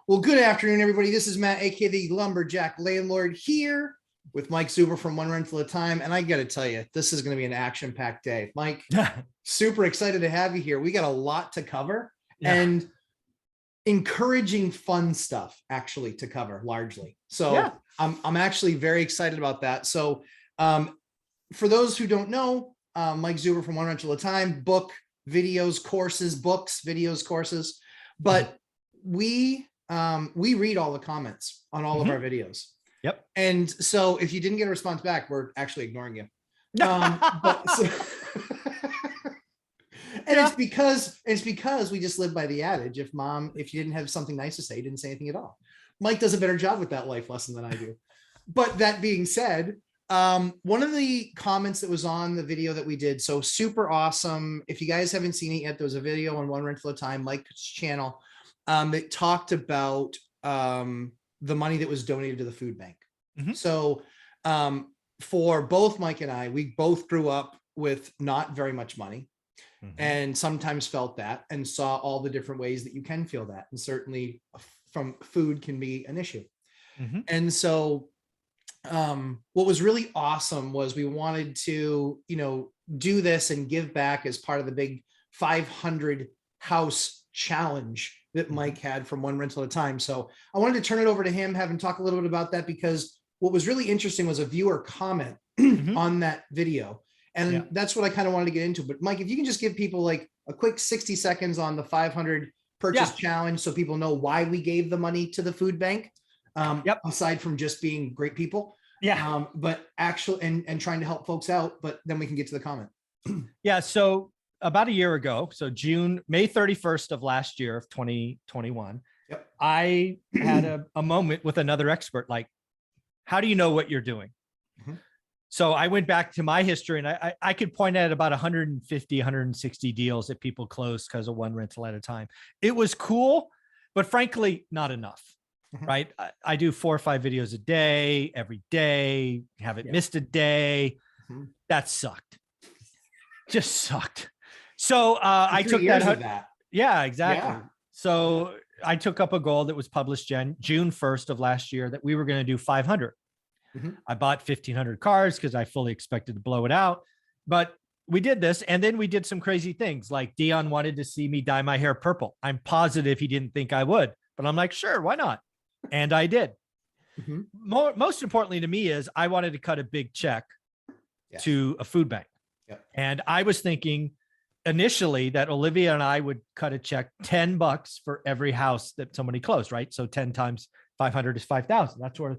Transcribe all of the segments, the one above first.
Well, good afternoon, everybody. This is Matt, aka the Lumberjack Landlord, here with Mike Zuber from One Rental at a Time. And I got to tell you, this is going to be an action-packed day. Mike, super excited to have you here. We got a lot to cover and encouraging fun stuff actually to cover largely. So I'm actually very excited about that. So for those who don't know, Mike Zuber from One Rental at a Time, book, videos, courses, books, videos, courses, but we read all the comments on all of our videos. Yep. And so if you didn't get a response back, we're actually ignoring you. And it's because we just live by the adage, if you didn't have something nice to say, you didn't say anything at all. Mike does a better job with that life lesson than I do. But that being said, one of the comments that was on the video that we did, so super awesome. If you guys haven't seen it yet, there was a video on One Rental at a Time, Mike's channel, that talked about the money that was donated to the food bank. So for both Mike and I, we both grew up with not very much money and sometimes felt that and saw all the different ways that you can feel that. And certainly from food can be an issue. And so what was really awesome was we wanted to, do this and give back as part of the big 500 house challenge that Mike had from One Rental at a Time. So I wanted to turn it over to him, have him talk a little bit about that, because what was really interesting was a viewer comment on that video. And that's what I kind of wanted to get into. But Mike, if you can just give people like a quick 60 seconds on the 500 purchase challenge, so people know why we gave the money to the food bank, aside from just being great people. But actually, and trying to help folks out, but then we can get to the comment. So about a year ago, so May 31st of last year of 2021, I had a moment with another expert, like, how do you know what you're doing? So I went back to my history and I could point at about 150, 160 deals that people closed because of One Rental at a Time. It was cool, but frankly, not enough. Right. I do 4 or 5 videos a day, every day, haven't missed a day. That sucked. Just sucked. So I took that. Yeah, exactly. So I took up a goal that was published June 1st of last year that we were going to do 500. I bought 1,500 cars because I fully expected to blow it out. But we did this, and then we did some crazy things. Like Dion wanted to see me dye my hair purple. I'm positive he didn't think I would, but I'm like, sure, why not? And I did. Most importantly to me is I wanted to cut a big check to a food bank. And I was thinking initially that Olivia and I would cut a check $10 for every house that somebody closed, right? So 10 times 500 is 5,000. That's where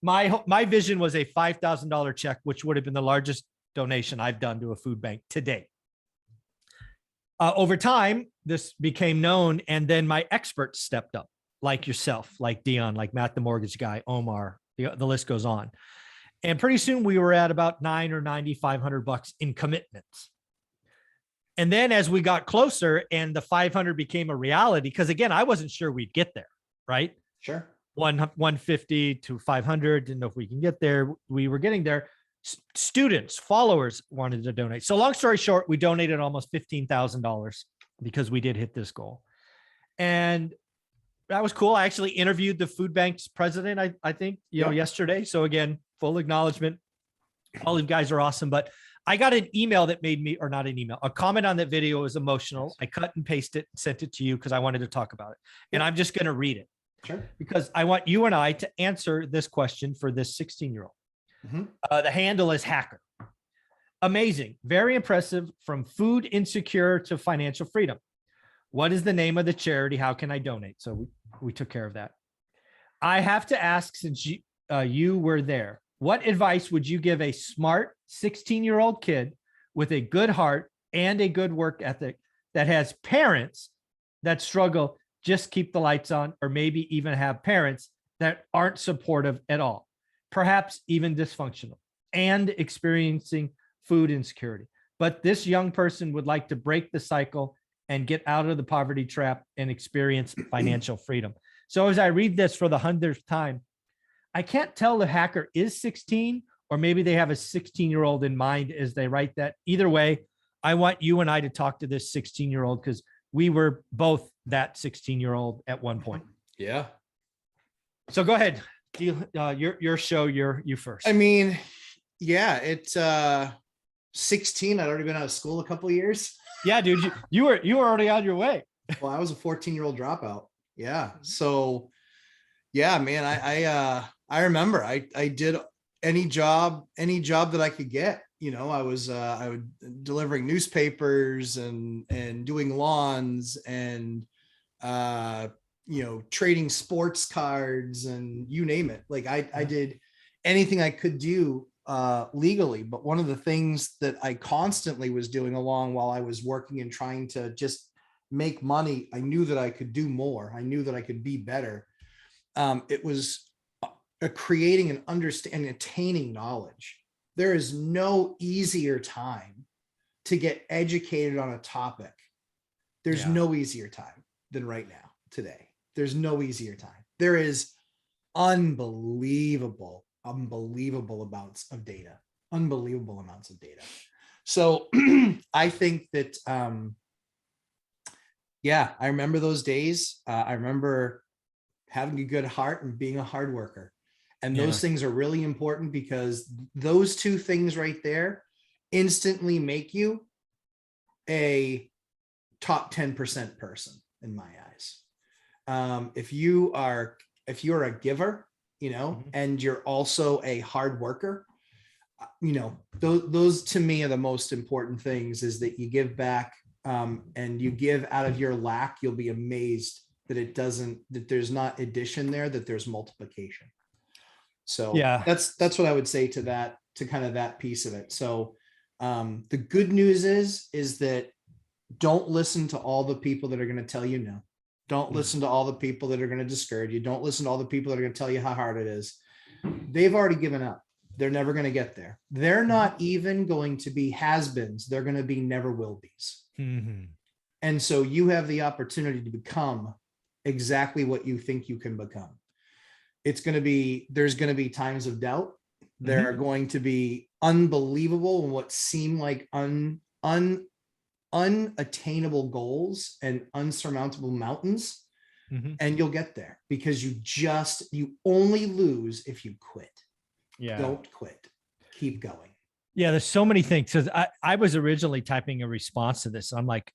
my vision was, a $5,000 check, which would have been the largest donation I've done to a food bank to date. Over time, this became known, and then my experts stepped up, like yourself, like Dion, like Matt, the mortgage guy, Omar, the list goes on. And pretty soon we were at about $900 or $9,500 in commitments. And then as we got closer and the 500 became a reality, because again, I wasn't sure we'd get there, right? Sure. 150 to 500, didn't know if we can get there. We were getting there. Students, followers wanted to donate. So long story short, we donated almost $15,000 because we did hit this goal. And that was cool. I actually interviewed the food bank's president, I think, yesterday. So again, full acknowledgement. All you guys are awesome. But I got an email that made me, or not an email, a comment on that video was emotional. I cut and pasted it, sent it to you because I wanted to talk about it. And I'm just going to read it. Sure. Because I want you and I to answer this question for this 16-year-old. The handle is Hacker. Amazing. Very impressive. From food insecure to financial freedom. What is the name of the charity? How can I donate? So we took care of that. I have to ask, since you were there, what advice would you give a smart 16-year-old kid with a good heart and a good work ethic that has parents that struggle, just keep the lights on, or maybe even have parents that aren't supportive at all, perhaps even dysfunctional, and experiencing food insecurity? But this young person would like to break the cycle and get out of the poverty trap and experience financial freedom. So as I read this for the 100th time, I can't tell the hacker is 16, or maybe they have a 16-year-old in mind as they write that. Either way, I want you and I to talk to this 16-year-old because we were both that 16-year-old at one point. Yeah. So go ahead. Your show, you first. I mean, yeah, it's 16. I'd already been out of school a couple of years. Yeah, dude, you were already on your way. Well, I was a 14-year-old dropout. Yeah. So yeah, man, I remember I did any job that I could get. You know, I was delivering newspapers and doing lawns and trading sports cards and you name it. Like I did anything I could do legally. But one of the things that I constantly was doing along while I was working and trying to just make money, I knew that I could do more. I knew that I could be better. It was creating and understanding, attaining knowledge. There is no easier time to get educated on a topic. There's no easier time than right now, today. There's no easier time. There is unbelievable amounts of data, unbelievable amounts of data. So I think that, I remember those days. I remember having a good heart and being a hard worker. And those things are really important because those two things right there instantly make you a top 10% person in my eyes. If you're a giver, and you're also a hard worker, those to me are the most important things, is that you give back, and you give out of your lack. You'll be amazed that there's not addition there, that there's multiplication. So that's what I would say to that, to kind of that piece of it. So the good news is that don't listen to all the people that are going to tell you no. Don't listen to all the people that are going to discourage you. Don't listen to all the people that are going to tell you how hard it is. They've already given up. They're never going to get there. They're not even going to be has-beens. They're going to be never will be's. Mm-hmm. And so you have the opportunity to become exactly what you think you can become. There's going to be times of doubt. There are going to be unbelievable and what seem like unattainable goals and unsurmountable mountains. And you'll get there, because you only lose if you quit. Don't quit. Keep going. Yeah, there's so many things. Because I was originally typing a response to this. I'm like,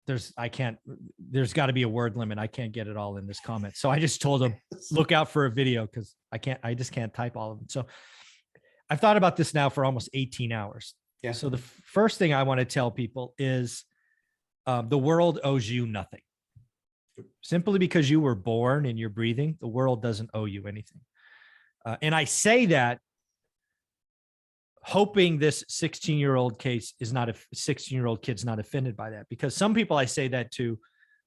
there's got to be a word limit. I can't get it all in this comment. So I just told him, look out for a video, because I just can't type all of them. So I've thought about this now for almost 18 hours. Yeah. So the first thing I want to tell people is the world owes you nothing. Simply because you were born and you're breathing, the world doesn't owe you anything. And I say that hoping this 16-year-old case is not a 16-year-old kid's not offended by that, because some people I say that to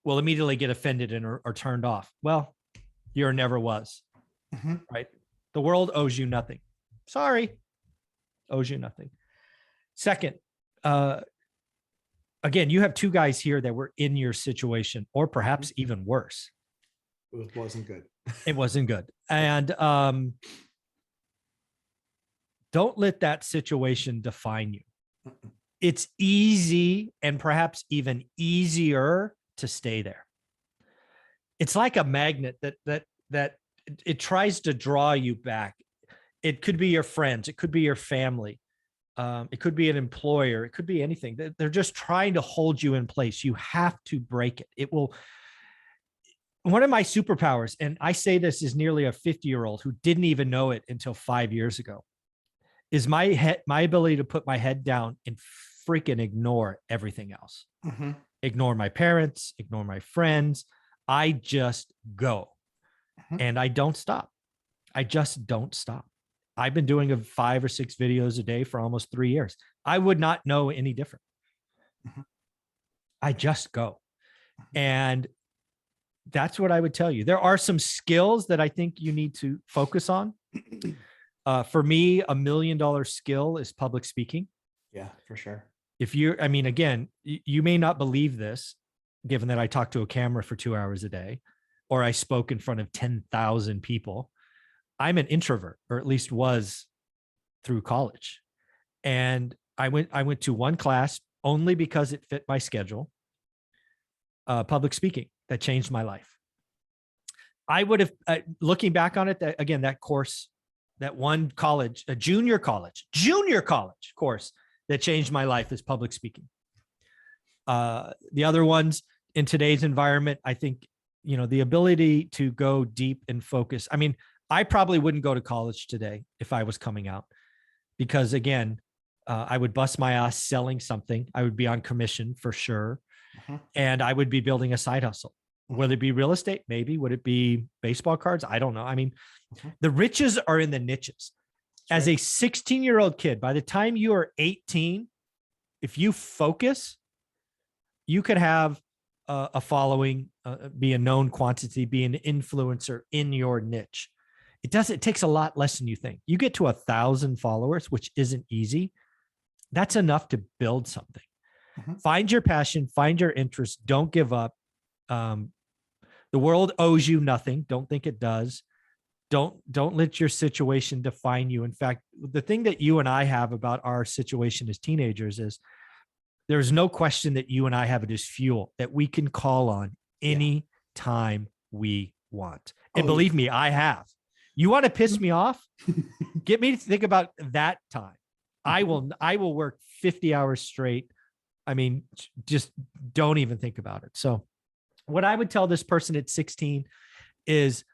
will immediately get offended and are turned off. Well, you're never was, right? The world owes you nothing. Sorry, owes you nothing. Second, again, you have two guys here that were in your situation, or perhaps even worse. It wasn't good. It wasn't good. And don't let that situation define you. It's easy, and perhaps even easier, to stay there. It's like a magnet that it tries to draw you back. It could be your friends. It could be your family. It could be an employer. It could be anything. They're just trying to hold you in place. You have to break it. It will. One of my superpowers, and I say this as nearly a 50-year-old who didn't even know it until 5 years ago, is my ability to put my head down and freaking ignore everything else. Ignore my parents, ignore my friends. I just go, and I don't stop. I just don't stop. I've been doing 5 or 6 videos a day for almost 3 years. I would not know any different. I just go. And that's what I would tell you. There are some skills that I think you need to focus on. For me, $1 million skill is public speaking. Yeah, for sure. Again, you may not believe this, given that I talk to a camera for 2 hours a day, or I spoke in front of 10,000 people. I'm an introvert, or at least was through college. And I went to one class only because it fit my schedule, public speaking, that changed my life. I would have, looking back on it, that again, that course, that one college, a junior college course that changed my life is public speaking. The other ones in today's environment, I think, the ability to go deep and focus. I mean, I probably wouldn't go to college today if I was coming out, because again, I would bust my ass selling something. I would be on commission for sure. And I would be building a side hustle. Whether it be real estate, maybe. Would it be baseball cards? I don't know. I mean, the riches are in the niches. As a 16-year-old kid, by the time you are 18, if you focus, you could have a following, be a known quantity, be an influencer in your niche. It takes a lot less than you think. You get to 1,000 followers, which isn't easy. That's enough to build something. Find your passion, find your interest. Don't give up. The world owes you nothing. Don't think it does. Don't let your situation define you. In fact, the thing that you and I have about our situation as teenagers is there's no question that you and I have it as fuel that we can call on any time we want. And believe me, I have. You want to piss me off? Get me to think about that time. I will work 50 hours straight. I mean, just don't even think about it. So what I would tell this person at 16 is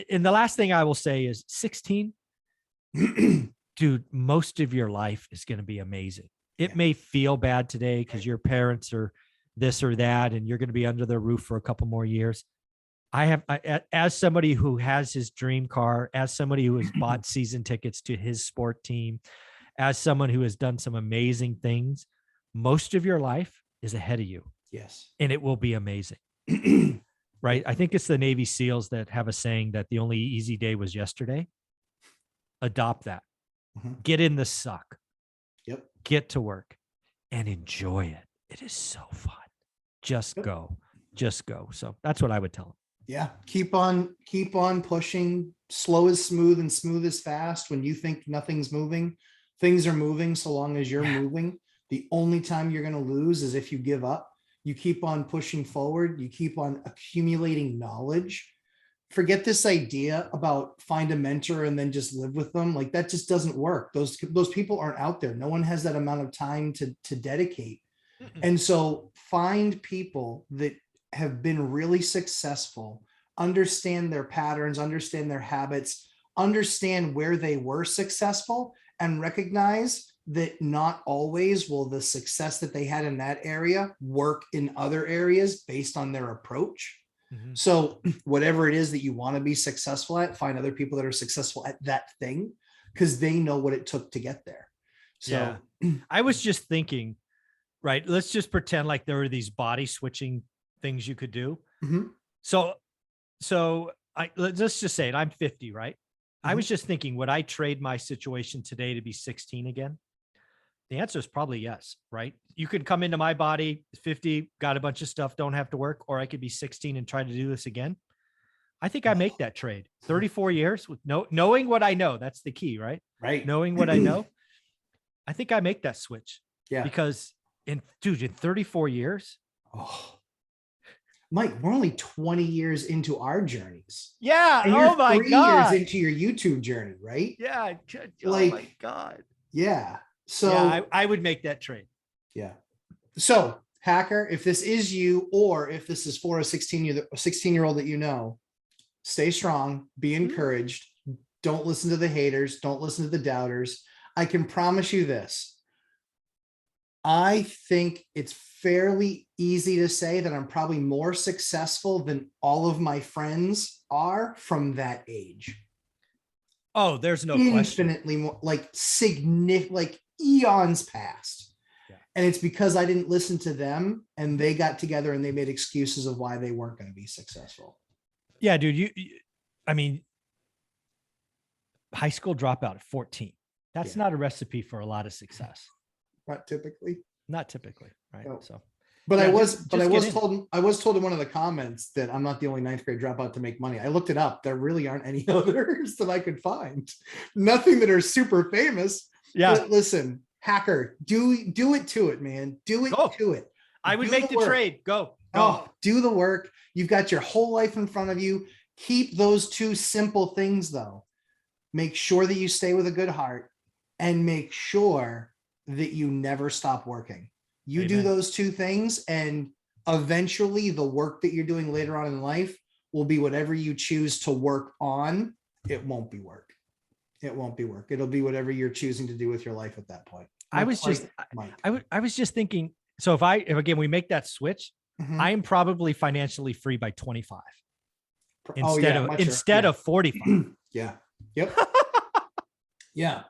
and the last thing I will say is 16, dude, most of your life is going to be amazing. It may feel bad today because your parents are this or that, and you're going to be under their roof for a couple more years. As somebody who has his dream car, as somebody who has bought season tickets to his sport team, as someone who has done some amazing things, most of your life is ahead of you. Yes. And it will be amazing. Right. I think it's the Navy SEALs that have a saying that the only easy day was yesterday. Adopt that. Get in the suck. Yep. Get to work and enjoy it. It is so fun. Just go. So that's what I would tell them. Yeah. Keep on pushing. Slow is smooth and smooth is fast. When you think nothing's moving, things are moving so long as you're moving. The only time you're going to lose is if you give up. You keep on pushing forward. You keep on accumulating knowledge. Forget this idea about find a mentor and then just live with them. Like that just doesn't work. Those people aren't out there. No one has that amount of time to dedicate. And so find people that have been really successful, understand their patterns, understand their habits, understand where they were successful, and recognize that not always will the success that they had in that area work in other areas based on their approach. So whatever it is that you want to be successful at, find other people that are successful at that thing because they know what it took to get there. So I was just thinking, right, let's just pretend like there are these body switching things you could do. So let's just say it. I'm 50, right? I was just thinking, would I trade my situation today to be 16 again? The answer is probably yes, right? You could come into my body, 50, got a bunch of stuff, don't have to work, or I could be 16 and try to do this again. I think I make that trade. 34 years with knowing what I know. That's the key, right? Right. Knowing what I know. I think I make that switch. Yeah. Because in 34 years. Mike, we're only 20 years into our journeys. Yeah. And you're my 3 God. years into your YouTube journey, right? Yeah. Like, oh my God. Yeah. So yeah, I would make that trade. Yeah. So hacker, if this is you, or if this is for a 16-year-old that you know, stay strong, be encouraged. Don't listen to the haters. Don't listen to the doubters. I can promise you this. I think it's fairly easy to say that I'm probably more successful than all of my friends are from that age. Oh, there's no question. Infinitely more, like significant, like eons past. Yeah. And it's because I didn't listen to them and they got together and they made excuses of why they weren't going to be successful. Yeah, dude, I mean, high school dropout at 14. That's not a recipe for a lot of success. Not typically, right? No. So, but I was told in one of the comments that I'm not the only ninth grade dropout to make money. I looked it up. There really aren't any others that I could find. Nothing that are super famous. Yeah. But listen, hacker, do it to it, man. Do it to it. I would make the trade. Go. Oh, do the work. You've got your whole life in front of you. Keep those two simple things though. Make sure that you stay with a good heart, and make sure that you never stop working. You do Amen. those two things, and eventually the work that you're doing later on in life will be whatever you choose to work on. It won't be work. It won't be work. It'll be whatever you're choosing to do with your life at that point. I was just thinking, so if again, we make that switch, I am probably financially free by 25 instead of 45. Yeah. Yep. Yeah.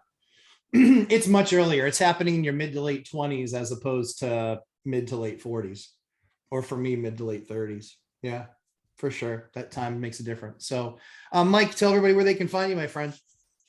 It's much earlier. It's happening in your mid to late 20s as opposed to mid to late 40s, or for me, mid to late 30s. Yeah, for sure. That time makes a difference. So, Mike, tell everybody where they can find you, my friend.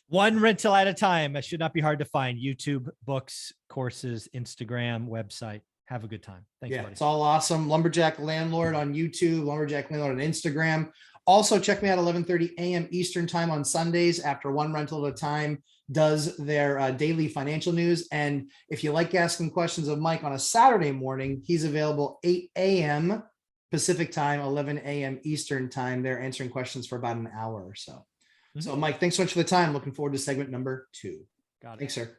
One rental at a time. It should not be hard to find. YouTube, books, courses, Instagram, website. Have a good time. Thanks, buddy. It's all awesome. Lumberjack Landlord on YouTube, Lumberjack Landlord on Instagram. Also, check me out 11:30 a.m. Eastern time on Sundays after One Rental at a Time does their daily financial news. And if you like asking questions of Mike on a Saturday morning, he's available 8 a.m. Pacific time, 11 a.m. Eastern time. They're answering questions for about an hour or so. So, Mike, thanks so much for the time. Looking forward to segment number 2. Got it. Thanks, sir.